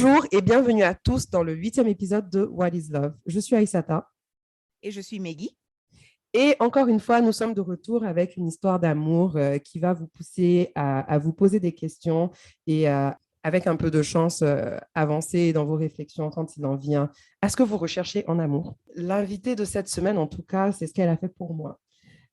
Bonjour et bienvenue à tous dans le 8e épisode de What is Love. Je suis Aïssata. Et je suis Meggy. Et encore une fois, nous sommes de retour avec une histoire d'amour qui va vous pousser à vous poser des questions et avec un peu de chance, avancer dans vos réflexions quand il en vient à ce que vous recherchez en amour. L'invitée de cette semaine, en tout cas, c'est ce qu'elle a fait pour moi.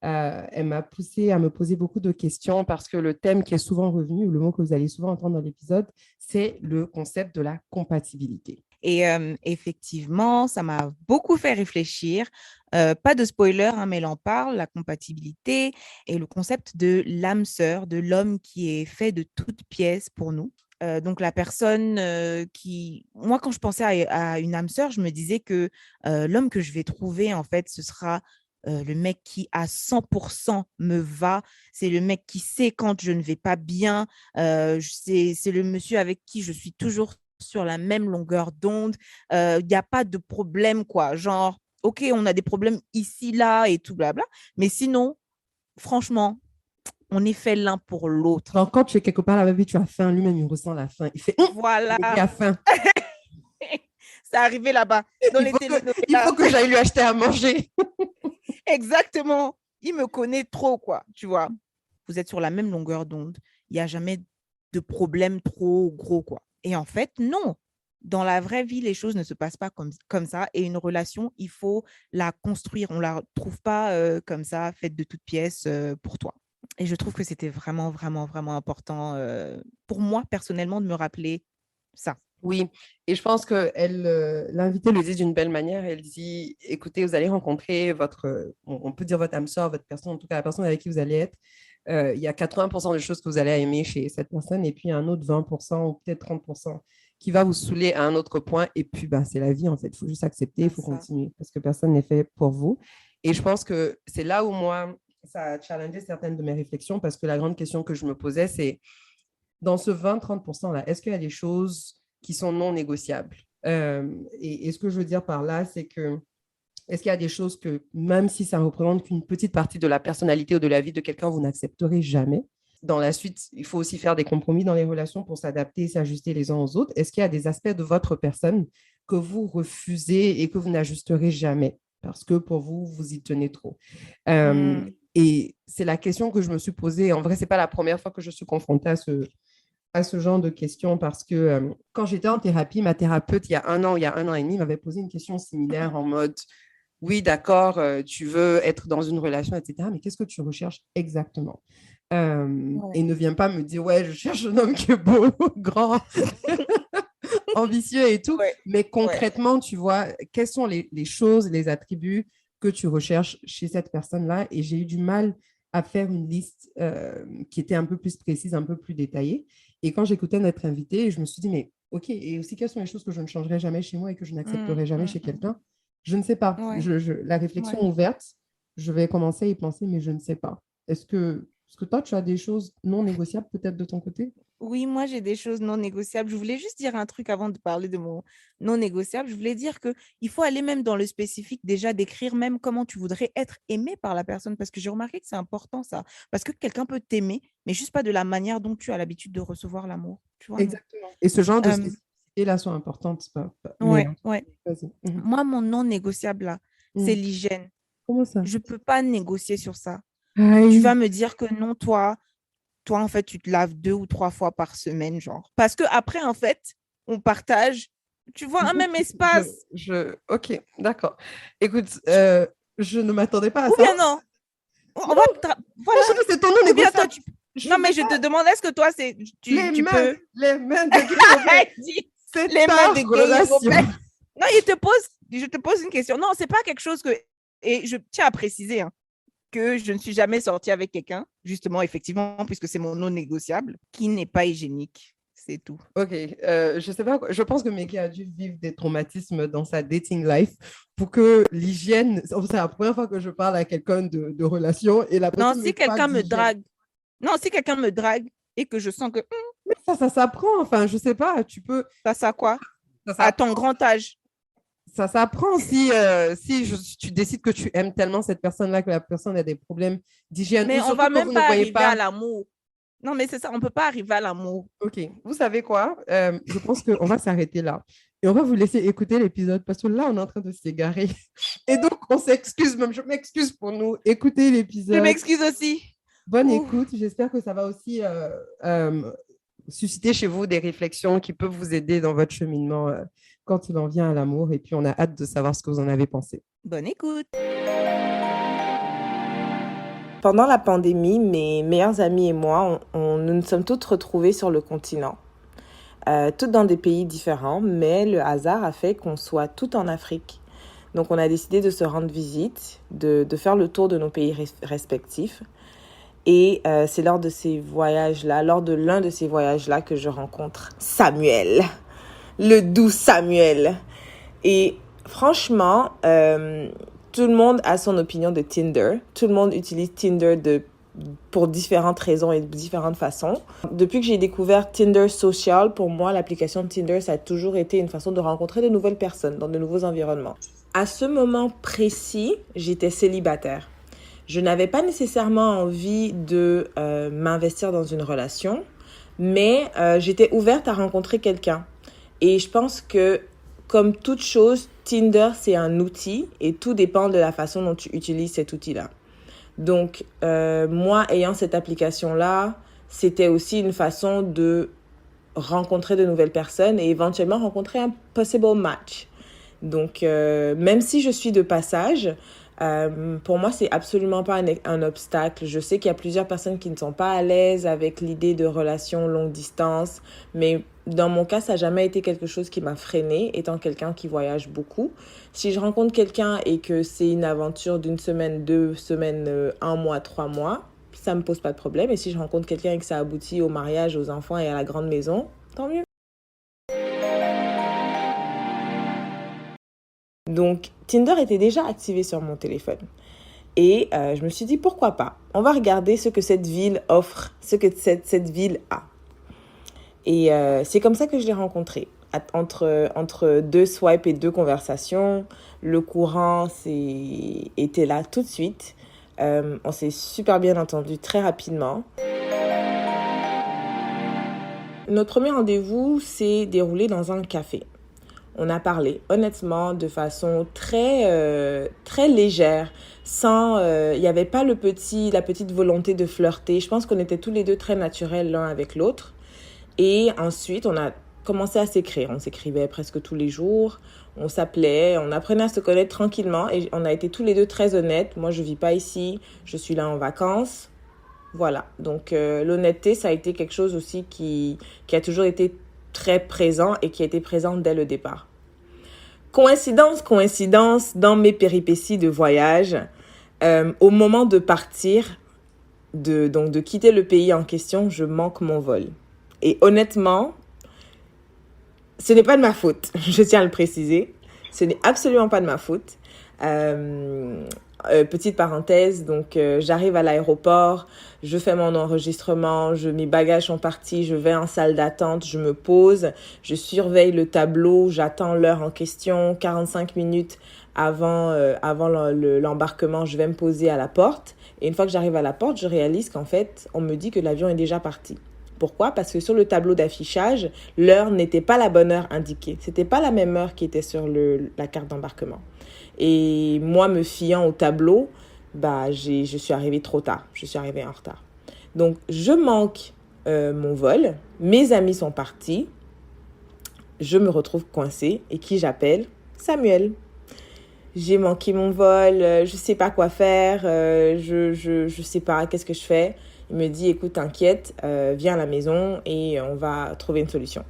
Elle m'a poussée à me poser beaucoup de questions parce que le thème qui est souvent revenu, ou le mot que vous allez souvent entendre dans l'épisode, c'est le concept de la compatibilité. Et effectivement, ça m'a beaucoup fait réfléchir. Pas de spoiler, hein, mais elle en parle, la compatibilité et le concept de l'âme sœur, de l'homme qui est fait de toutes pièces pour nous. Donc, la personne qui... Moi, quand je pensais à une âme sœur, je me disais que l'homme que je vais trouver, en fait, ce sera le mec qui, à 100%, me va. C'est le mec qui sait quand je ne vais pas bien. C'est le monsieur avec qui je suis toujours sur la même longueur d'onde. Il n'y a pas de problème, quoi. Genre, OK, on a des problèmes ici, là et tout, blabla. Mais sinon, franchement, on est fait l'un pour l'autre. Alors, quand tu es quelque part là, tu as faim, lui-même, il ressent la faim. Il fait Voilà. il a faim. C'est arrivé là-bas. Dans les il faut que j'aille lui acheter à manger. Exactement. Il me connaît trop, quoi. Tu vois, vous êtes sur la même longueur d'onde. Il n'y a jamais de problème trop gros, quoi. Et en fait, non. Dans la vraie vie, les choses ne se passent pas comme ça. Et une relation, il faut la construire. On ne la trouve pas comme ça, faite de toutes pièces pour toi. Et je trouve que c'était vraiment, vraiment, vraiment important pour moi, personnellement, de me rappeler ça. Oui, et je pense que l'invitée le dit d'une belle manière. Elle dit, écoutez, vous allez rencontrer on peut dire votre âme sœur, votre personne, en tout cas la personne avec qui vous allez être. Il y a 80% des choses que vous allez aimer chez cette personne, et puis un autre 20% ou peut-être 30% qui va vous saouler à un autre point. Et puis, c'est la vie, en fait. Il faut juste accepter, il faut continuer, parce que personne n'est fait pour vous. Et je pense que c'est là où moi, ça a challengé certaines de mes réflexions, parce que la grande question que je me posais, c'est dans ce 20-30%-là, est-ce qu'il y a des choses qui sont non négociables? Et ce que je veux dire par là, c'est que est-ce qu'il y a des choses que, même si ça ne représente qu'une petite partie de la personnalité ou de la vie de quelqu'un, vous n'accepterez jamais? Dans la suite, il faut aussi faire des compromis dans les relations pour s'adapter et s'ajuster les uns aux autres. Est-ce qu'il y a des aspects de votre personne que vous refusez et que vous n'ajusterez jamais parce que pour vous, vous y tenez trop? Et c'est la question que je me suis posée. En vrai, ce n'est pas la première fois que je suis confrontée à ce genre de questions parce que quand j'étais en thérapie, ma thérapeute, il y a un an et demi, m'avait posé une question similaire en mode oui, d'accord, tu veux être dans une relation, etc. Mais qu'est-ce que tu recherches exactement? Et ne viens pas me dire, ouais, je cherche un homme qui est beau, grand, ambitieux et tout. Mais concrètement, tu vois, quelles sont les choses, les attributs que tu recherches chez cette personne-là? Et j'ai eu du mal à faire une liste qui était un peu plus précise, un peu plus détaillée. Et quand j'écoutais notre invité, je me suis dit, mais OK, et aussi, quelles sont les choses que je ne changerai jamais chez moi et que je n'accepterai jamais chez quelqu'un? Je ne sais pas. La réflexion ouverte, je vais commencer à y penser, mais je ne sais pas. Est-ce que toi, tu as des choses non négociables peut-être de ton côté? Oui, moi, j'ai des choses non négociables. Je voulais juste dire un truc avant de parler de mon non négociable. Je voulais dire qu'il faut aller même dans le spécifique, déjà décrire même comment tu voudrais être aimé par la personne. Parce que j'ai remarqué que c'est important, ça. Parce que quelqu'un peut t'aimer, mais juste pas de la manière dont tu as l'habitude de recevoir l'amour. Tu vois, exactement. Et ce genre de spécificités-là sont importantes. Ouais. Vas-y. Moi, mon non négociable, là, c'est l'hygiène. Comment ça? Je ne peux pas négocier sur ça. Aïe. Tu vas me dire que non, toi, en fait, tu te laves 2 ou 3 fois par semaine, genre. Parce que après, en fait, on partage, tu vois, un même espace. Ok, d'accord. Écoute, je ne m'attendais pas à Ou ça. bien non. On va voilà. C'est ton nom négociable. Non, mais je te demande, est-ce que toi, tu peux... Les mains de Guy c'est les mains de relation. Non, je te pose une question. Non, c'est pas quelque chose que... Et je tiens à préciser, hein, que je ne suis jamais sortie avec quelqu'un, justement, effectivement, puisque c'est mon non négociable, qui n'est pas hygiénique. C'est tout. Ok, je sais pas, je pense que Meggy a dû vivre des traumatismes dans sa dating life pour que l'hygiène, c'est la première fois que je parle à quelqu'un de relation et la personne non, si quelqu'un me drague, et que je sens que... Mais ça s'apprend, enfin, je sais pas, tu peux... Ça quoi? À ton grand âge. Ça s'apprend si tu décides que tu aimes tellement cette personne-là que la personne a des problèmes d'hygiène. Mais on va même pas arriver à l'amour. Non, mais c'est ça, on ne peut pas arriver à l'amour. Ok, vous savez quoi? Je pense qu'on va s'arrêter là. Et on va vous laisser écouter l'épisode parce que là, on est en train de s'égarer. Et donc, on s'excuse, même je m'excuse pour nous. Écoutez Je l'épisode. m'excuse aussi. Bonne Ouh. écoute. J'espère que ça va aussi susciter chez vous des réflexions qui peuvent vous aider dans votre cheminement quand il en vient à l'amour. Et puis, on a hâte de savoir ce que vous en avez pensé. Bonne écoute. Pendant la pandémie, mes meilleurs amis et moi, nous nous sommes toutes retrouvées sur le continent, toutes dans des pays différents, mais le hasard a fait qu'on soit toutes en Afrique. Donc on a décidé de se rendre visite, de faire le tour de nos pays respectifs. Et c'est lors de ces voyages-là, lors de l'un de ces voyages-là que je rencontre Samuel, le doux Samuel. Et franchement, tout le monde a son opinion de Tinder. Tout le monde utilise Tinder pour différentes raisons et de différentes façons. Depuis que j'ai découvert Tinder Social, pour moi, l'application Tinder, ça a toujours été une façon de rencontrer de nouvelles personnes dans de nouveaux environnements. À ce moment précis, j'étais célibataire. Je n'avais pas nécessairement envie de m'investir dans une relation, mais j'étais ouverte à rencontrer quelqu'un. Et je pense que, comme toute chose, Tinder, c'est un outil et tout dépend de la façon dont tu utilises cet outil-là. Donc, moi, ayant cette application-là, c'était aussi une façon de rencontrer de nouvelles personnes et éventuellement rencontrer un possible match. Donc, même si je suis de passage, pour moi, c'est absolument pas un obstacle. Je sais qu'il y a plusieurs personnes qui ne sont pas à l'aise avec l'idée de relations longue distance, mais dans mon cas, ça n'a jamais été quelque chose qui m'a freinée, étant quelqu'un qui voyage beaucoup. Si je rencontre quelqu'un et que c'est une aventure d'une semaine, 2 semaines, 1 mois, 3 mois, ça me pose pas de problème. Et si je rencontre quelqu'un et que ça aboutit au mariage, aux enfants et à la grande maison, tant mieux. Donc, Tinder était déjà activé sur mon téléphone. Et je me suis dit, pourquoi pas? On va regarder ce que cette ville offre, ce que cette ville a. Et c'est comme ça que je l'ai rencontré. Entre 2 swipes et 2 conversations, le courant était là tout de suite. On s'est super bien entendu très rapidement. Notre premier rendez-vous s'est déroulé dans un café. On a parlé, honnêtement, de façon très légère, sans, il n'y avait pas la petite volonté de flirter. Je pense qu'on était tous les deux très naturels l'un avec l'autre. Et ensuite, on a commencé à s'écrire. On s'écrivait presque tous les jours. On s'appelait, on apprenait à se connaître tranquillement. Et on a été tous les deux très honnêtes. Moi, je ne vis pas ici. Je suis là en vacances. Voilà. Donc, l'honnêteté, ça a été quelque chose aussi qui a toujours été très présent et qui a été présent dès le départ. Coïncidence, dans mes péripéties de voyage, au moment de partir, de quitter le pays en question, je manque mon vol. Et honnêtement, ce n'est pas de ma faute, je tiens à le préciser. Ce n'est absolument pas de ma faute. Petite parenthèse, donc j'arrive à l'aéroport, je fais mon enregistrement, mes bagages sont partis, je vais en salle d'attente, je me pose, je surveille le tableau, j'attends l'heure en question, 45 minutes avant l'embarquement, je vais me poser à la porte. Et une fois que j'arrive à la porte, je réalise qu'en fait, on me dit que l'avion est déjà parti. Pourquoi? Parce que sur le tableau d'affichage, l'heure n'était pas la bonne heure indiquée. C'était pas la même heure qui était sur la carte d'embarquement. Et moi, me fiant au tableau, je suis arrivée trop tard. Je suis arrivée en retard. Donc, je manque mon vol. Mes amis sont partis. Je me retrouve coincée. Et qui j'appelle? Samuel. J'ai manqué mon vol. Je sais pas quoi faire. Je sais pas. Qu'est-ce que je fais? Il me dit, écoute, t'inquiète, viens à la maison et on va trouver une solution.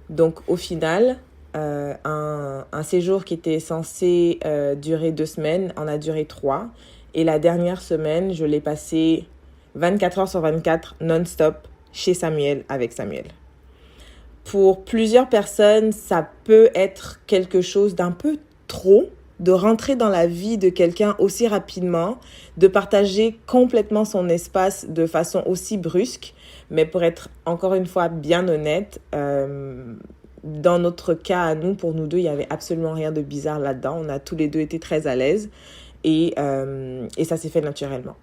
Donc, au final, un séjour qui était censé durer 2 semaines en a duré 3. Et la dernière semaine, je l'ai passé 24 heures sur 24, non-stop, chez Samuel, avec Samuel. Pour plusieurs personnes, ça peut être quelque chose d'un peu trop, de rentrer dans la vie de quelqu'un aussi rapidement, de partager complètement son espace de façon aussi brusque. Mais pour être encore une fois bien honnête, dans notre cas à nous, pour nous deux, il n'y avait absolument rien de bizarre là-dedans. On a tous les deux été très à l'aise et ça s'est fait naturellement.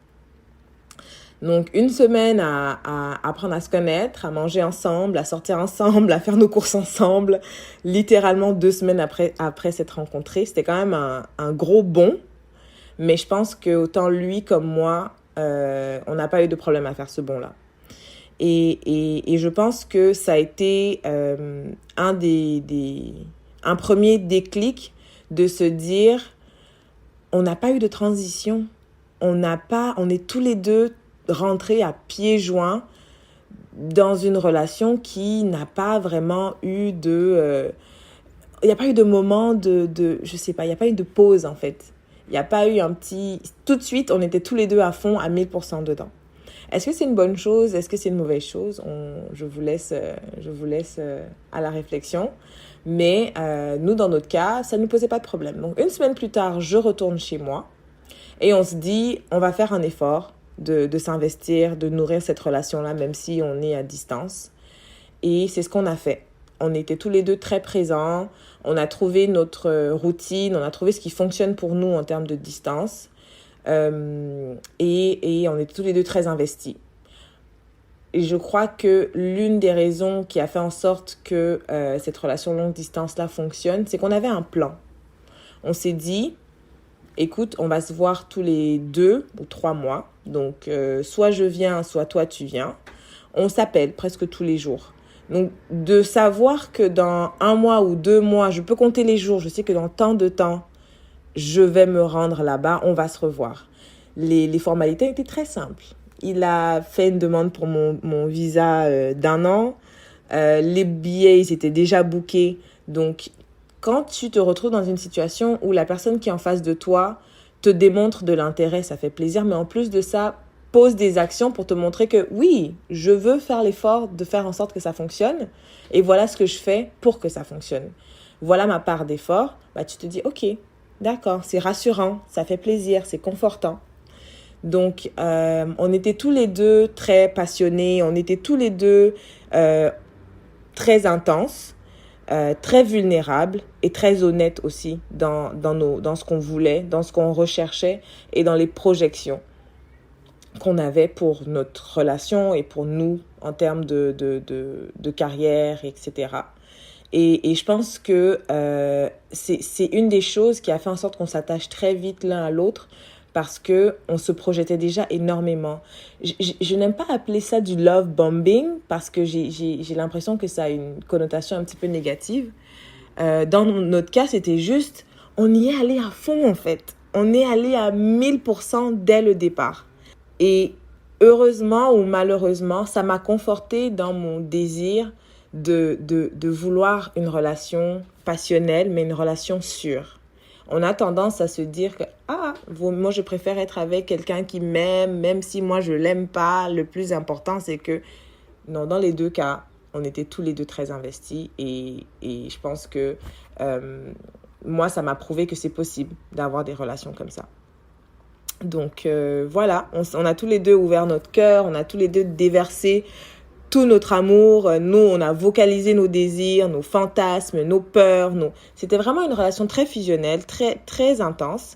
Donc, une semaine à apprendre à se connaître, à manger ensemble, à sortir ensemble, à faire nos courses ensemble. Littéralement 2 semaines après s'être rencontrés. C'était quand même un gros bond. Mais je pense que autant lui comme moi, on n'a pas eu de problème à faire ce bond-là. Et je pense que ça a été un premier déclic de se dire, on n'a pas eu de transition. On est tous les deux rentrés à pieds joints dans une relation qui n'a pas vraiment eu il n'y a pas eu de moment je sais pas, il n'y a pas eu de pause en fait. Il n'y a pas eu tout de suite, on était tous les deux à fond, à 1000% dedans. Est-ce que c'est une bonne chose? Est-ce que c'est une mauvaise chose? Je vous laisse à la réflexion. Mais nous, dans notre cas, ça ne nous posait pas de problème. Donc, une semaine plus tard, je retourne chez moi et on se dit, on va faire un effort de s'investir, de nourrir cette relation-là, même si on est à distance. Et c'est ce qu'on a fait. On était tous les deux très présents. On a trouvé notre routine. On a trouvé ce qui fonctionne pour nous en termes de distance. Et on était tous les deux très investis. Et je crois que l'une des raisons qui a fait en sorte que cette relation longue distance-là fonctionne, c'est qu'on avait un plan. On s'est dit, écoute, on va se voir tous les 2 ou 3 mois. Donc, soit je viens, soit toi, tu viens. On s'appelle presque tous les jours. Donc, de savoir que dans 1 mois ou 2 mois, je peux compter les jours, je sais que dans tant de temps, je vais me rendre là-bas, on va se revoir. Les formalités étaient très simples. Il a fait une demande pour mon visa d'1 an. Les billets, ils étaient déjà bookés. Donc, quand tu te retrouves dans une situation où la personne qui est en face de toi te démontre de l'intérêt, ça fait plaisir. Mais en plus de ça, pose des actions pour te montrer que oui, je veux faire l'effort de faire en sorte que ça fonctionne. Et voilà ce que je fais pour que ça fonctionne. Voilà ma part d'effort. Bah, tu te dis, ok, d'accord, c'est rassurant, ça fait plaisir, c'est confortant. Donc, on était tous les deux très passionnés, on était tous les deux très intenses, très vulnérables et très honnêtes aussi dans ce qu'on voulait, dans ce qu'on recherchait et dans les projections qu'on avait pour notre relation et pour nous en termes de carrière, etc. Et je pense que c'est une des choses qui a fait en sorte qu'on s'attache très vite l'un à l'autre parce qu'on se projetait déjà énormément. Je n'aime pas appeler ça du love bombing parce que j'ai l'impression que ça a une connotation un petit peu négative. Dans notre cas, c'était juste, on y est allé à fond en fait. On est allé à 1000% dès le départ. Et heureusement ou malheureusement, ça m'a confortée dans mon désir de vouloir une relation passionnelle, mais une relation sûre. On a tendance à se dire que moi je préfère être avec quelqu'un qui m'aime, même si moi je l'aime pas. Le plus important, c'est que non, dans les 2 cas, on était tous les 2 très investis et je pense que moi, ça m'a prouvé que c'est possible d'avoir des relations comme ça. Donc voilà, on a tous les 2 ouvert notre cœur, on a tous les 2 déversé tout notre amour. Nous, on a vocalisé nos désirs, nos fantasmes, nos peurs. C'était vraiment une relation très fusionnelle, très, très intense.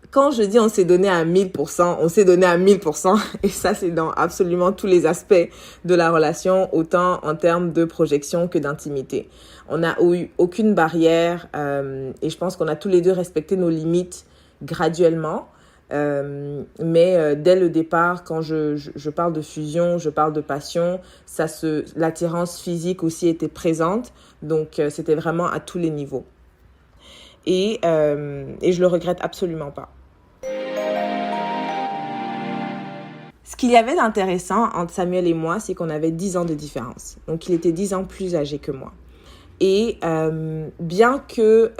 Quand je dis on s'est donné à 1000%, on s'est donné à 1000%. Et ça, c'est dans absolument tous les aspects de la relation, autant en termes de projection que d'intimité. On n'a eu aucune barrière et je pense qu'on a tous les 2 respecté nos limites graduellement. Mais dès le départ, quand je parle de fusion, je parle de passion, l'attirance physique aussi était présente, donc c'était vraiment à tous les niveaux. Et je le regrette absolument pas. Ce qu'il y avait d'intéressant entre Samuel et moi, c'est qu'on avait 10 ans de différence. Donc il était 10 ans plus âgé que moi. Et bien que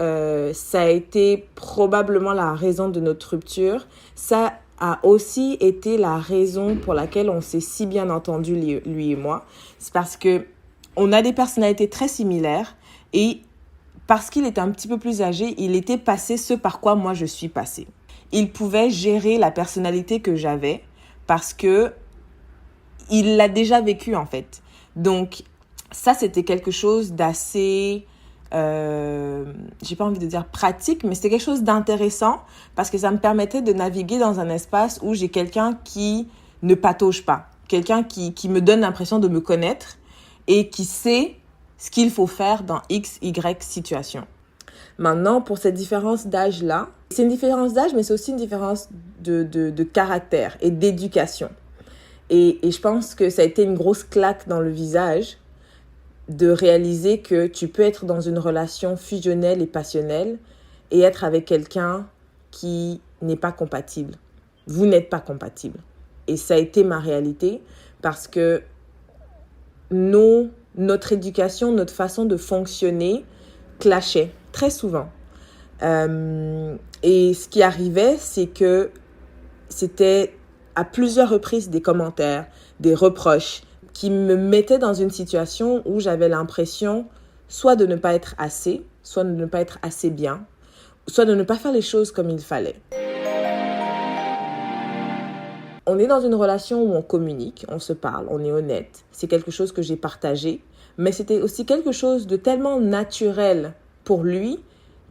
ça a été probablement la raison de notre rupture, ça a aussi été la raison pour laquelle on s'est si bien entendu, lui et moi. C'est parce que on a des personnalités très similaires et parce qu'il était un petit peu plus âgé, il était passé ce par quoi moi je suis passée. Il pouvait gérer la personnalité que j'avais parce que il l'a déjà vécu en fait. Donc ça, c'était quelque chose d'assez, j'ai pas envie de dire pratique, mais c'était quelque chose d'intéressant parce que ça me permettait de naviguer dans un espace où j'ai quelqu'un qui ne patauge pas. Quelqu'un qui me donne l'impression de me connaître et qui sait ce qu'il faut faire dans X, Y situation. Maintenant, pour cette différence d'âge-là, c'est une différence d'âge, mais c'est aussi une différence de caractère et d'éducation. Et je pense que ça a été une grosse claque dans le visage de réaliser que tu peux être dans une relation fusionnelle et passionnelle et être avec quelqu'un qui n'est pas compatible. Vous n'êtes pas compatible. Et ça a été ma réalité parce que notre éducation, notre façon de fonctionner clashait très souvent. Et ce qui arrivait, c'est que c'était à plusieurs reprises des commentaires, des reproches qui me mettaient dans une situation où j'avais l'impression soit de ne pas être assez, soit de ne pas être assez bien, soit de ne pas faire les choses comme il fallait. On est dans une relation où on communique, on se parle, on est honnête. C'est quelque chose que j'ai partagé, mais c'était aussi quelque chose de tellement naturel pour lui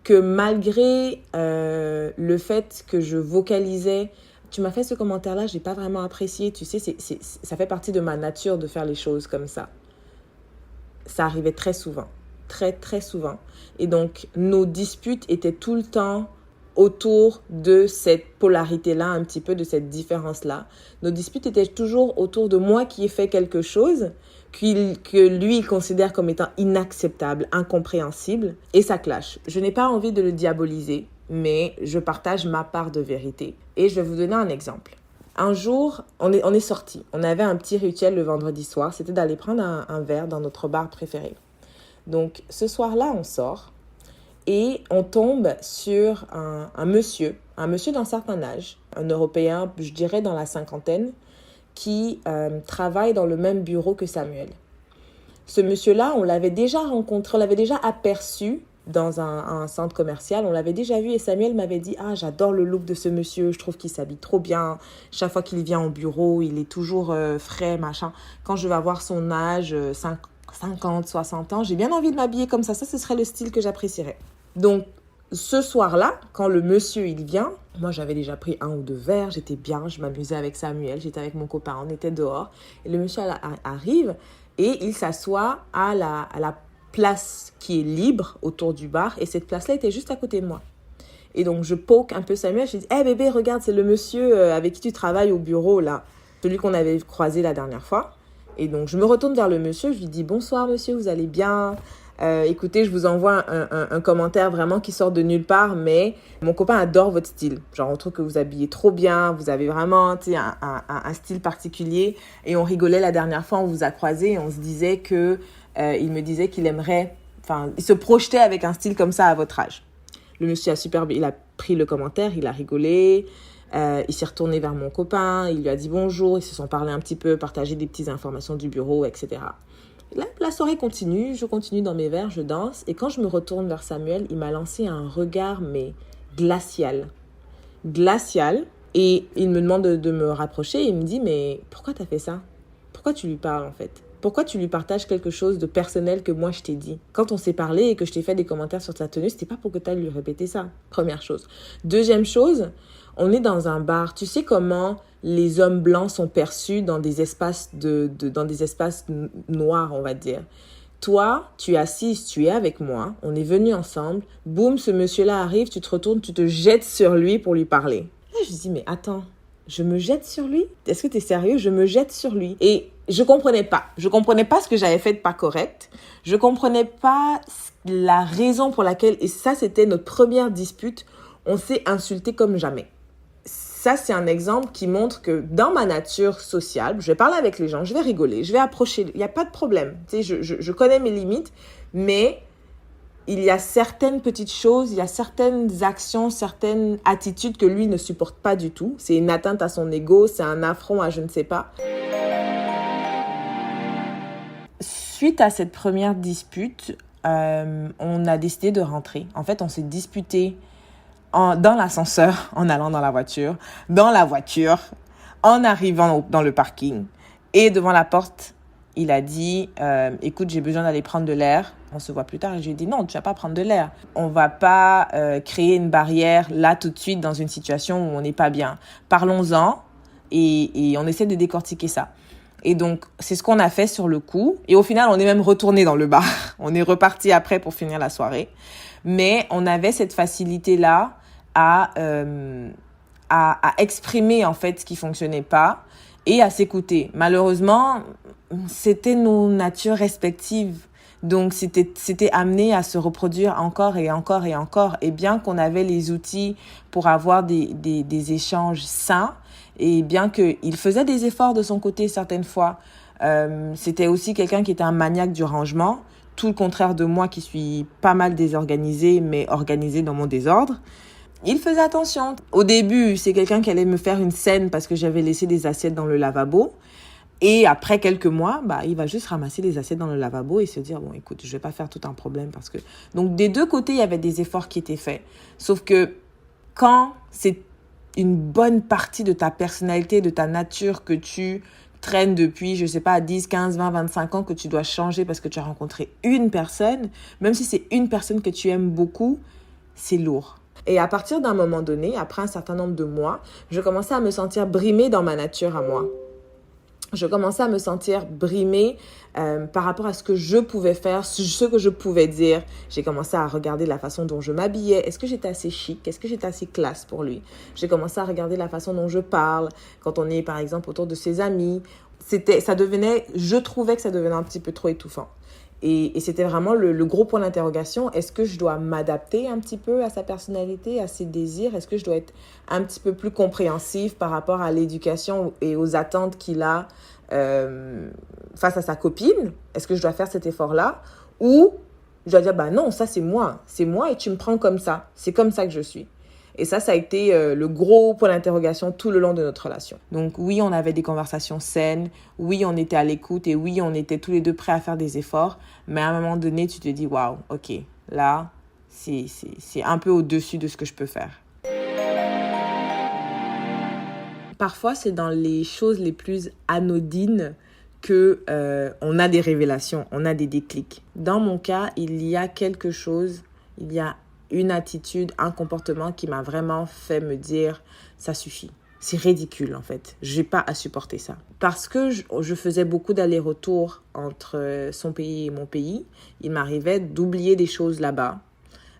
que malgré le fait que je vocalisais « Tu m'as fait ce commentaire-là, je n'ai pas vraiment apprécié. » Tu sais, ça fait partie de ma nature de faire les choses comme ça. Ça arrivait très souvent, très, très souvent. Et donc, nos disputes étaient tout le temps autour de cette polarité-là, un petit peu de cette différence-là. Nos disputes étaient toujours autour de moi qui ai fait quelque chose que lui, il considère comme étant inacceptable, incompréhensible, et ça clash. Je n'ai pas envie de le diaboliser, mais je partage ma part de vérité. Et je vais vous donner un exemple. Un jour, on est sortis. On avait un petit rituel le vendredi soir, c'était d'aller prendre un verre dans notre bar préféré. Donc, ce soir-là, on sort et on tombe sur un monsieur d'un certain âge, un Européen, je dirais dans la cinquantaine, qui travaille dans le même bureau que Samuel. Ce monsieur-là, on l'avait déjà rencontré, on l'avait déjà aperçu dans un centre commercial, on l'avait déjà vu et Samuel m'avait dit « Ah, j'adore le look de ce monsieur, je trouve qu'il s'habille trop bien. Chaque fois qu'il vient au bureau, il est toujours frais, machin. Quand je vais avoir son âge, 50, 60 ans, j'ai bien envie de m'habiller comme ça. Ça, ce serait le style que j'apprécierais. » Donc, ce soir-là, quand le monsieur, il vient, moi, j'avais déjà pris 1 ou 2 verres, j'étais bien, je m'amusais avec Samuel, j'étais avec mon copain, on était dehors. Et le monsieur arrive et il s'assoit à la place qui est libre autour du bar. Et cette place-là était juste à côté de moi. Et donc, je poke un peu Samuel, je dis « Hey bébé, regarde, c'est le monsieur avec qui tu travailles au bureau, là. Celui qu'on avait croisé la dernière fois. » Et donc, je me retourne vers le monsieur, je lui dis « Bonsoir monsieur, vous allez bien ? Écoutez, je vous envoie un commentaire vraiment qui sort de nulle part, mais mon copain adore votre style. Genre, on trouve que vous habillez trop bien, vous avez vraiment un style particulier. Et on rigolait la dernière fois, on vous a croisé et on se disait que il me disait qu'il aimerait, enfin, il se projetait avec un style comme ça à votre âge. » Le monsieur il a pris le commentaire, il a rigolé. Il s'est retourné vers mon copain, il lui a dit bonjour, ils se sont parlé un petit peu, partagé des petites informations du bureau, etc. La soirée continue, je continue dans mes verres, je danse. Et quand je me retourne vers Samuel, il m'a lancé un regard, mais glacial. Glacial. Et il me demande de me rapprocher. Et il me dit, mais pourquoi t'as fait ça ? Pourquoi tu lui parles en fait ? Pourquoi tu lui partages quelque chose de personnel que moi je t'ai dit ? Quand on s'est parlé et que je t'ai fait des commentaires sur ta tenue, c'était pas pour que tu ailles lui répéter ça. Première chose. Deuxième chose, on est dans un bar. Tu sais comment les hommes blancs sont perçus dans des espaces dans des espaces noirs, on va dire. Toi, tu es assise, tu es avec moi, on est venus ensemble. Boum, ce monsieur-là arrive, tu te retournes, tu te jettes sur lui pour lui parler. Là, je dis, mais attends, je me jette sur lui ? Est-ce que tu es sérieux ? Je me jette sur lui. Et je comprenais pas. Je comprenais pas ce que j'avais fait de pas correct. Je comprenais pas la raison pour laquelle, et ça, c'était notre première dispute, on s'est insulté comme jamais. Ça, c'est un exemple qui montre que dans ma nature sociale, je vais parler avec les gens, je vais rigoler, je vais approcher, il n'y a pas de problème. Tu sais, je connais mes limites, mais il y a certaines petites choses, il y a certaines actions, certaines attitudes que lui ne supporte pas du tout. C'est une atteinte à son ego, c'est un affront à je ne sais pas. Suite à cette première dispute, on a décidé de rentrer. En fait, on s'est disputé dans l'ascenseur, en allant dans la voiture, en arrivant dans le parking. Et devant la porte, il a dit « Écoute, j'ai besoin d'aller prendre de l'air. On se voit plus tard. » Et je lui ai dit « Non, tu vas pas prendre de l'air. On va pas créer une barrière là tout de suite dans une situation où on n'est pas bien. Parlons-en. Et on essaie de décortiquer ça. Et donc, c'est ce qu'on a fait sur le coup. Et au final, on est même retourné dans le bar. On est reparti après pour finir la soirée. Mais on avait cette facilité-là à exprimer en fait ce qui fonctionnait pas et à s'écouter. Malheureusement, c'était nos natures respectives. Donc, c'était amené à se reproduire encore et encore et encore. Et bien qu'on avait les outils pour avoir des échanges sains, et bien qu'il faisait des efforts de son côté certaines fois, c'était aussi quelqu'un qui était un maniaque du rangement, tout le contraire de moi qui suis pas mal désorganisée, mais organisée dans mon désordre. Il faisait attention. Au début, c'est quelqu'un qui allait me faire une scène parce que j'avais laissé des assiettes dans le lavabo. Et après quelques mois, il va juste ramasser les assiettes dans le lavabo et se dire, bon, écoute, je vais pas faire tout un problème parce que... Donc, des deux côtés, il y avait des efforts qui étaient faits. Sauf que quand c'est une bonne partie de ta personnalité, de ta nature que tu traînes depuis, je sais pas, 10, 15, 20, 25 ans, que tu dois changer parce que tu as rencontré une personne, même si c'est une personne que tu aimes beaucoup, c'est lourd. Et à partir d'un moment donné, après un certain nombre de mois, je commençais à me sentir brimée dans ma nature à moi. Je commençais à me sentir brimée par rapport à ce que je pouvais faire, ce que je pouvais dire. J'ai commencé à regarder la façon dont je m'habillais. Est-ce que j'étais assez chic? Est-ce que j'étais assez classe pour lui? J'ai commencé à regarder la façon dont je parle. Quand on est, par exemple, autour de ses amis, je trouvais que ça devenait un petit peu trop étouffant. Et c'était vraiment le gros point d'interrogation. Est-ce que je dois m'adapter un petit peu à sa personnalité, à ses désirs? Est-ce que je dois être un petit peu plus compréhensive par rapport à l'éducation et aux attentes qu'il a face à sa copine? Est-ce que je dois faire cet effort-là? Ou je dois dire, non, ça c'est moi et tu me prends comme ça. C'est comme ça que je suis. Et ça a été le gros point d'interrogation tout le long de notre relation. Donc oui, on avait des conversations saines, oui, on était à l'écoute et oui, on était tous les deux prêts à faire des efforts. Mais à un moment donné, tu te dis, waouh, ok, là, c'est un peu au-dessus de ce que je peux faire. Parfois, c'est dans les choses les plus anodines que on a des révélations, on a des déclics. Dans mon cas, il y a quelque chose, il y a une attitude, un comportement qui m'a vraiment fait me dire « ça suffit ». C'est ridicule en fait, je n'ai pas à supporter ça. Parce que je faisais beaucoup d'allers-retours entre son pays et mon pays, il m'arrivait d'oublier des choses là-bas.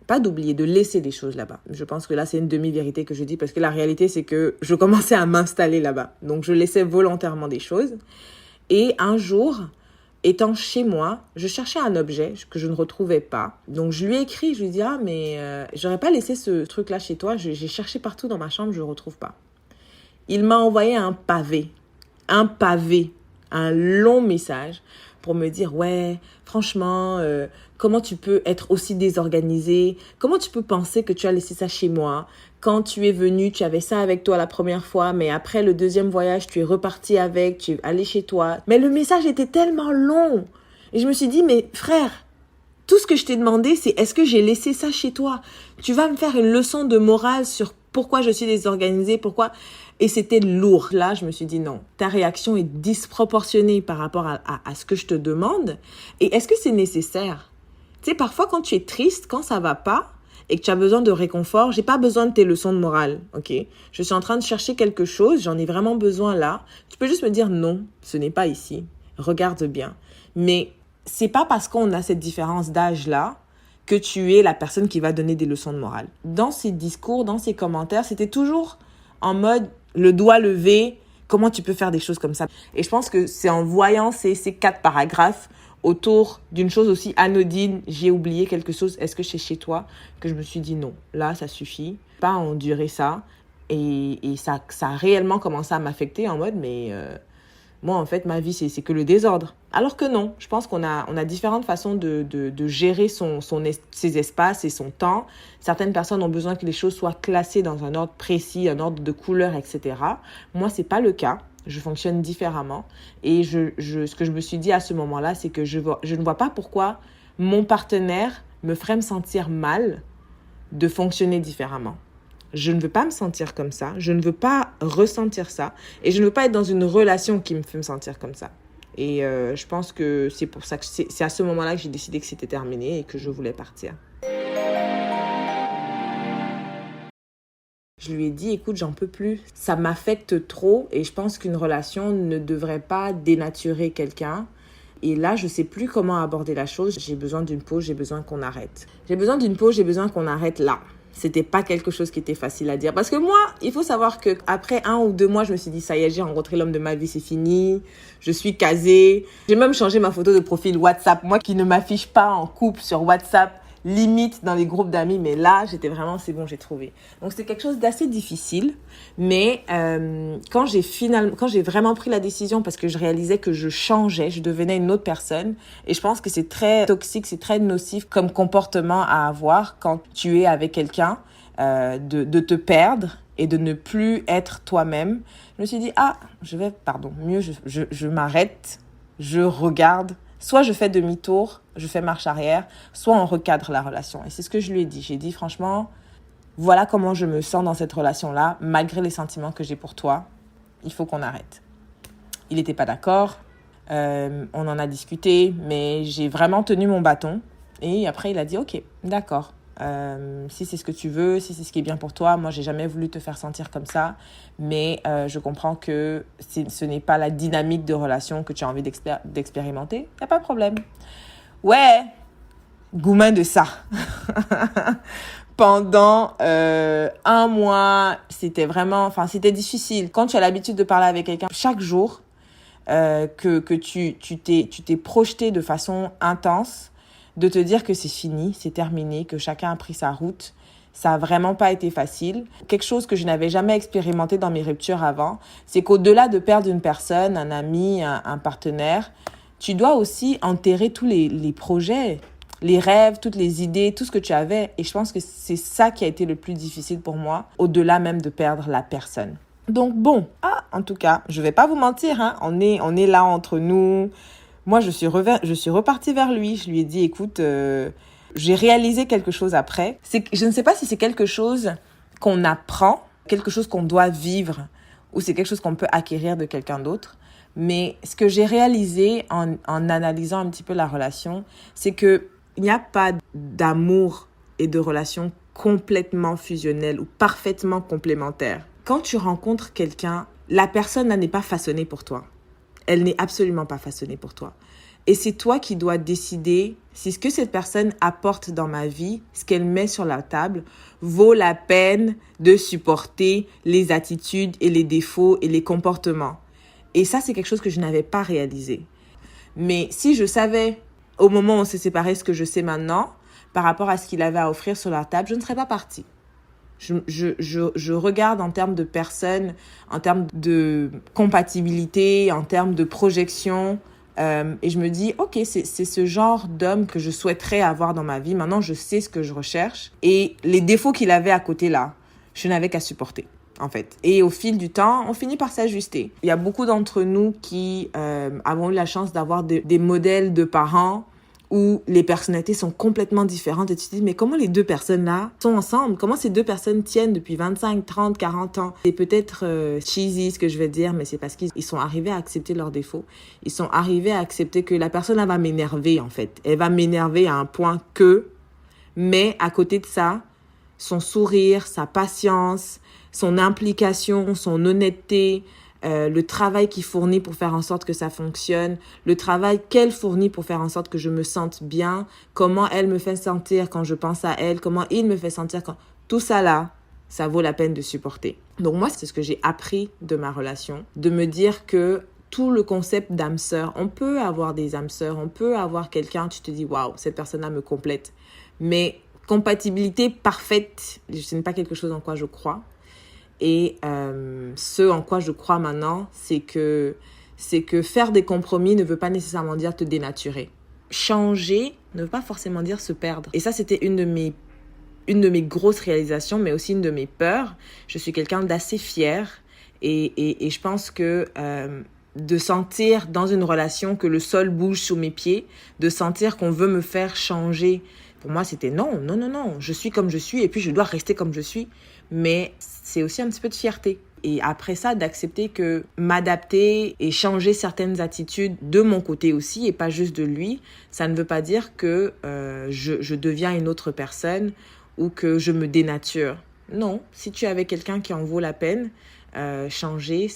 Pas d'oublier, de laisser des choses là-bas. Je pense que là, c'est une demi-vérité que je dis parce que la réalité, c'est que je commençais à m'installer là-bas. Donc, je laissais volontairement des choses. Et un jour, étant chez moi, je cherchais un objet que je ne retrouvais pas. Donc, je lui ai écrit, je lui ai dit « Ah, mais j'aurais pas laissé ce truc-là chez toi. J'ai cherché partout dans ma chambre, je ne le retrouve pas. » Il m'a envoyé un pavé, un long message pour me dire « Ouais, franchement, comment tu peux être aussi désorganisé? Comment tu peux penser que tu as laissé ça chez moi? Quand tu es venu, tu avais ça avec toi la première fois, mais après le deuxième voyage, tu es reparti avec, tu es allé chez toi. » Mais le message était tellement long. Et je me suis dit « Mais frère, tout ce que je t'ai demandé, c'est est-ce que j'ai laissé ça chez toi? Tu vas me faire une leçon de morale sur pourquoi je suis désorganisée, pourquoi... » Et c'était lourd. Là, je me suis dit non, ta réaction est disproportionnée par rapport à ce que je te demande. Et est-ce que c'est nécessaire? Tu sais, parfois, quand tu es triste, quand ça va pas et que tu as besoin de réconfort, j'ai pas besoin de tes leçons de morale, ok? Je suis en train de chercher quelque chose, j'en ai vraiment besoin là. Tu peux juste me dire non, ce n'est pas ici. Regarde bien. Mais c'est pas parce qu'on a cette différence d'âge là que tu es la personne qui va donner des leçons de morale. Dans ces discours, dans ces commentaires, c'était toujours en mode le doigt levé, comment tu peux faire des choses comme ça? Et je pense que c'est en voyant ces 4 paragraphes autour d'une chose aussi anodine, j'ai oublié quelque chose, est-ce que c'est chez toi? Que je me suis dit non, là ça suffit, pas endurer ça. Et ça a réellement commencé à m'affecter en mode mais moi en fait ma vie c'est que le désordre. Alors que non, je pense qu'on a différentes façons de gérer ses espaces et son temps. Certaines personnes ont besoin que les choses soient classées dans un ordre précis, un ordre de couleur, etc. Moi, c'est pas le cas. Je fonctionne différemment. Et ce que je me suis dit à ce moment-là, c'est que je ne vois pas pourquoi mon partenaire me ferait me sentir mal de fonctionner différemment. Je ne veux pas me sentir comme ça. Je ne veux pas ressentir ça. Et je ne veux pas être dans une relation qui me fait me sentir comme ça. Et je pense que c'est pour ça que c'est à ce moment-là que j'ai décidé que c'était terminé et que je voulais partir. Je lui ai dit, écoute, j'en peux plus. Ça m'affecte trop et je pense qu'une relation ne devrait pas dénaturer quelqu'un. Et là, je sais plus comment aborder la chose. J'ai besoin d'une pause, j'ai besoin qu'on arrête. J'ai besoin d'une pause, j'ai besoin qu'on arrête là. C'était pas quelque chose qui était facile à dire. Parce que moi, il faut savoir que après 1 ou 2 mois, je me suis dit, ça y est, j'ai rencontré l'homme de ma vie, c'est fini. Je suis casée. J'ai même changé ma photo de profil WhatsApp. Moi qui ne m'affiche pas en couple sur WhatsApp, limite dans les groupes d'amis, mais là, j'étais vraiment, c'est bon, j'ai trouvé. Donc, c'était quelque chose d'assez difficile, mais quand j'ai vraiment pris la décision, parce que je réalisais que je changeais, je devenais une autre personne, et je pense que c'est très toxique, c'est très nocif comme comportement à avoir quand tu es avec quelqu'un, de te perdre et de ne plus être toi-même. Je me suis dit, mieux, je m'arrête, je regarde. Soit je fais demi-tour, je fais marche arrière, soit on recadre la relation. Et c'est ce que je lui ai dit. J'ai dit, franchement, voilà comment je me sens dans cette relation-là, malgré les sentiments que j'ai pour toi. Il faut qu'on arrête. Il n'était pas d'accord. On en a discuté, mais j'ai vraiment tenu mon bâton. Et après, il a dit, ok, d'accord. Si c'est ce que tu veux, si c'est ce qui est bien pour toi, moi j'ai jamais voulu te faire sentir comme ça, mais je comprends que ce n'est pas la dynamique de relation que tu as envie d'expérimenter. Y a pas de problème. Ouais, gourmand de ça. Pendant 1 mois, c'était difficile. Quand tu as l'habitude de parler avec quelqu'un chaque jour, que tu t'es projeté de façon intense, de te dire que c'est fini, c'est terminé, que chacun a pris sa route. Ça n'a vraiment pas été facile. Quelque chose que je n'avais jamais expérimenté dans mes ruptures avant, c'est qu'au-delà de perdre une personne, un ami, un partenaire, tu dois aussi enterrer tous les projets, les rêves, toutes les idées, tout ce que tu avais. Et je pense que c'est ça qui a été le plus difficile pour moi, au-delà même de perdre la personne. Donc bon, en tout cas, je vais pas vous mentir, hein, on est là entre nous. Moi, je suis repartie vers lui. Je lui ai dit, écoute, j'ai réalisé quelque chose après. Je ne sais pas si c'est quelque chose qu'on apprend, quelque chose qu'on doit vivre, ou c'est quelque chose qu'on peut acquérir de quelqu'un d'autre. Mais ce que j'ai réalisé en analysant un petit peu la relation, c'est que il n'y a pas d'amour et de relation complètement fusionnelle ou parfaitement complémentaires. Quand tu rencontres quelqu'un, la personne n'est pas façonnée pour toi. Elle n'est absolument pas façonnée pour toi. Et c'est toi qui dois décider si ce que cette personne apporte dans ma vie, ce qu'elle met sur la table, vaut la peine de supporter les attitudes et les défauts et les comportements. Et ça, c'est quelque chose que je n'avais pas réalisé. Mais si je savais, au moment où on s'est séparés, ce que je sais maintenant, par rapport à ce qu'il avait à offrir sur la table, je ne serais pas partie. Je regarde en termes de personnes, en termes de compatibilité, en termes de projection, et je me dis, ok, c'est ce genre d'homme que je souhaiterais avoir dans ma vie. Maintenant, je sais ce que je recherche. Et les défauts qu'il avait à côté là, je n'avais qu'à supporter, en fait. Et au fil du temps, on finit par s'ajuster. Il y a beaucoup d'entre nous qui avons eu la chance d'avoir des modèles de parents où les personnalités sont complètement différentes et tu te dis, mais comment les 2 personnes-là sont ensemble? Comment ces 2 personnes tiennent depuis 25, 30, 40 ans? C'est peut-être cheesy ce que je vais dire, mais c'est parce qu'ils sont arrivés à accepter leurs défauts. Ils sont arrivés à accepter que la personne, elle va m'énerver, en fait. Elle va m'énerver à un point mais à côté de ça, son sourire, sa patience, son implication, son honnêteté, le travail qu'il fournit pour faire en sorte que ça fonctionne, le travail qu'elle fournit pour faire en sorte que je me sente bien, comment elle me fait sentir quand je pense à elle, comment il me fait sentir quand... Tout ça là, ça vaut la peine de supporter. Donc moi, c'est ce que j'ai appris de ma relation, de me dire que tout le concept d'âme sœur, on peut avoir des âmes sœurs, on peut avoir quelqu'un, tu te dis, waouh, cette personne-là me complète. Mais compatibilité parfaite, ce n'est pas quelque chose en quoi je crois. Et ce en quoi je crois maintenant, c'est que faire des compromis ne veut pas nécessairement dire te dénaturer. Changer ne veut pas forcément dire se perdre. Et ça, c'était une de mes grosses réalisations, mais aussi une de mes peurs. Je suis quelqu'un d'assez fier et je pense que de sentir dans une relation que le sol bouge sous mes pieds, de sentir qu'on veut me faire changer, pour moi, c'était non, je suis comme je suis et puis je dois rester comme je suis. Mais c'est aussi un petit peu de fierté. Et après ça, d'accepter que m'adapter et changer certaines attitudes de mon côté aussi et pas juste de lui, ça ne veut pas dire que je deviens une autre personne ou que je me dénature. Non, si tu es avec quelqu'un qui en vaut la peine, changer,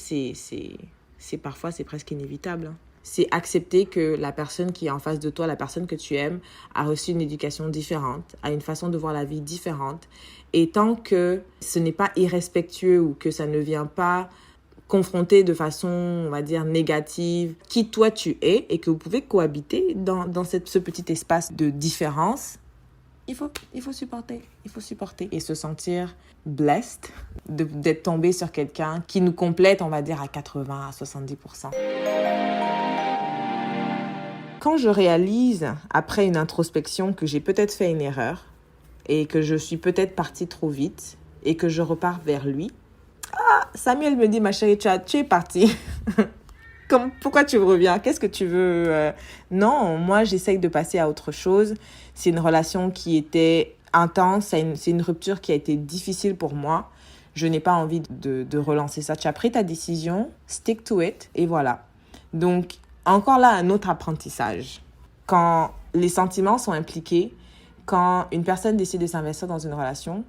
parfois, c'est presque inévitable, hein. C'est accepter que la personne qui est en face de toi, la personne que tu aimes, a reçu une éducation différente, a une façon de voir la vie différente. Et tant que ce n'est pas irrespectueux ou que ça ne vient pas confronter de façon, on va dire, négative qui toi tu es et que vous pouvez cohabiter dans ce petit espace de différence, il faut supporter et se sentir blessed d'être tombé sur quelqu'un qui nous complète, on va dire, à 80 à 70%. Quand je réalise, après une introspection, que j'ai peut-être fait une erreur et que je suis peut-être partie trop vite et que je repars vers lui, Samuel me dit, ma chérie, tu es partie. Pourquoi tu reviens? Qu'est-ce que tu veux? Non, moi, j'essaye de passer à autre chose. C'est une relation qui était intense. C'est une rupture qui a été difficile pour moi. Je n'ai pas envie de relancer ça. Tu as pris ta décision, stick to it, et voilà. Donc, encore là, un autre apprentissage. Quand les sentiments sont impliqués, quand une personne décide de s'investir dans une relation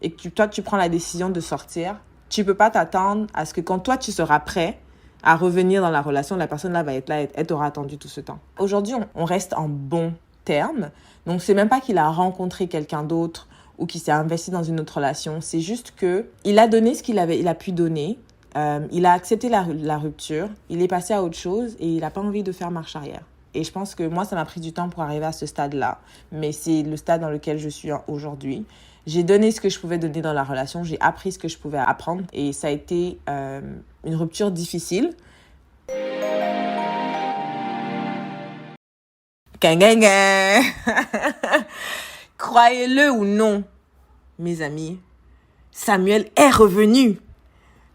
et que toi, tu prends la décision de sortir, tu ne peux pas t'attendre à ce que quand toi, tu seras prêt à revenir dans la relation, la personne là va être là, elle t'aura attendu tout ce temps. Aujourd'hui, on reste en bons termes. Donc, c'est même pas qu'il a rencontré quelqu'un d'autre ou qu'il s'est investi dans une autre relation. C'est juste qu'il a donné ce qu'il a pu donner. Il a accepté la rupture. Il est passé à autre chose et il n'a pas envie de faire marche arrière. Et je pense que moi, ça m'a pris du temps pour arriver à ce stade-là. Mais c'est le stade dans lequel je suis aujourd'hui. J'ai donné ce que je pouvais donner dans la relation. J'ai appris ce que je pouvais apprendre. Et ça a été une rupture difficile. Croyez-le ou non, mes amis, Samuel est revenu.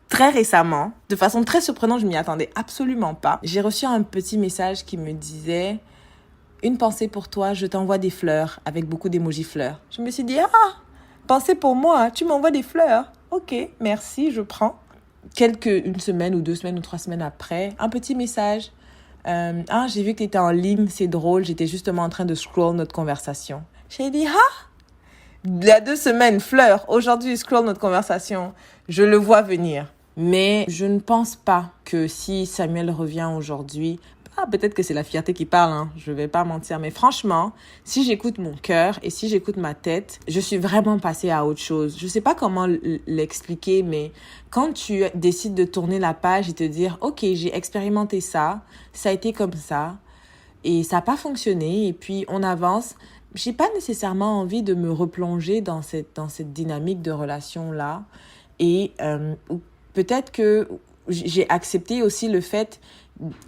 Très récemment, de façon très surprenante, je m'y attendais absolument pas. J'ai reçu un petit message qui me disait « Une pensée pour toi, je t'envoie des fleurs » avec beaucoup d'émojis fleurs. Je me suis dit « Ah, pensée pour moi, tu m'envoies des fleurs. Ok, merci, je prends. » Une semaine ou 2 semaines ou 3 semaines après, un petit message. J'ai vu que tu étais en ligne, c'est drôle, j'étais justement en train de scroll notre conversation. J'ai dit « Ah, il y a 2 semaines, fleurs, aujourd'hui, scroll notre conversation. » Je le vois venir. Mais je ne pense pas que si Samuel revient aujourd'hui, peut-être que c'est la fierté qui parle, hein, je vais pas mentir, mais franchement, si j'écoute mon cœur et si j'écoute ma tête, je suis vraiment passée à autre chose. Je sais pas comment l'expliquer, mais quand tu décides de tourner la page et te dire, ok, j'ai expérimenté ça a été comme ça, et ça n'a pas fonctionné, et puis on avance, j'ai pas nécessairement envie de me replonger dans cette dynamique de relation-là, et peut-être que j'ai accepté aussi le fait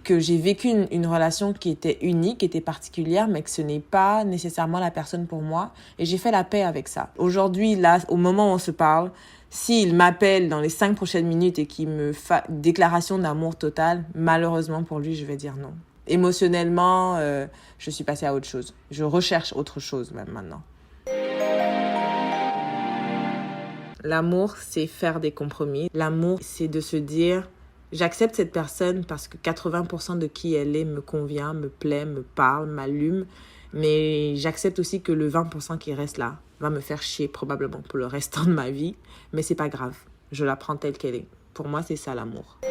que j'ai vécu une relation qui était unique, qui était particulière, mais que ce n'est pas nécessairement la personne pour moi. Et j'ai fait la paix avec ça. Aujourd'hui, là, au moment où on se parle, s'il m'appelle dans les 5 prochaines minutes et qu'il me fait déclaration d'amour total, malheureusement pour lui, je vais dire non. Émotionnellement, je suis passée à autre chose. Je recherche autre chose même maintenant. L'amour, c'est faire des compromis. L'amour, c'est de se dire, j'accepte cette personne parce que 80% de qui elle est me convient, me plaît, me parle, m'allume. Mais j'accepte aussi que le 20% qui reste là va me faire chier probablement pour le restant de ma vie. Mais c'est pas grave. Je la prends telle qu'elle est. Pour moi, c'est ça l'amour.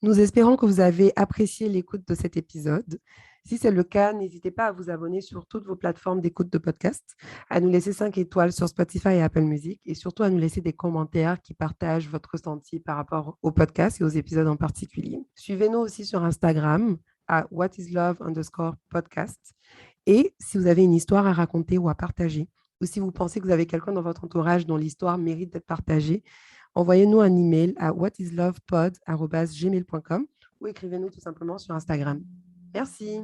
Nous espérons que vous avez apprécié l'écoute de cet épisode. Si c'est le cas, n'hésitez pas à vous abonner sur toutes vos plateformes d'écoute de podcast, à nous laisser 5 étoiles sur Spotify et Apple Music et surtout à nous laisser des commentaires qui partagent votre ressenti par rapport au podcast et aux épisodes en particulier. Suivez-nous aussi sur Instagram à whatislove_podcast. Et si vous avez une histoire à raconter ou à partager, ou si vous pensez que vous avez quelqu'un dans votre entourage dont l'histoire mérite d'être partagée, envoyez-nous un email à whatislovepod@gmail.com ou écrivez-nous tout simplement sur Instagram. Merci.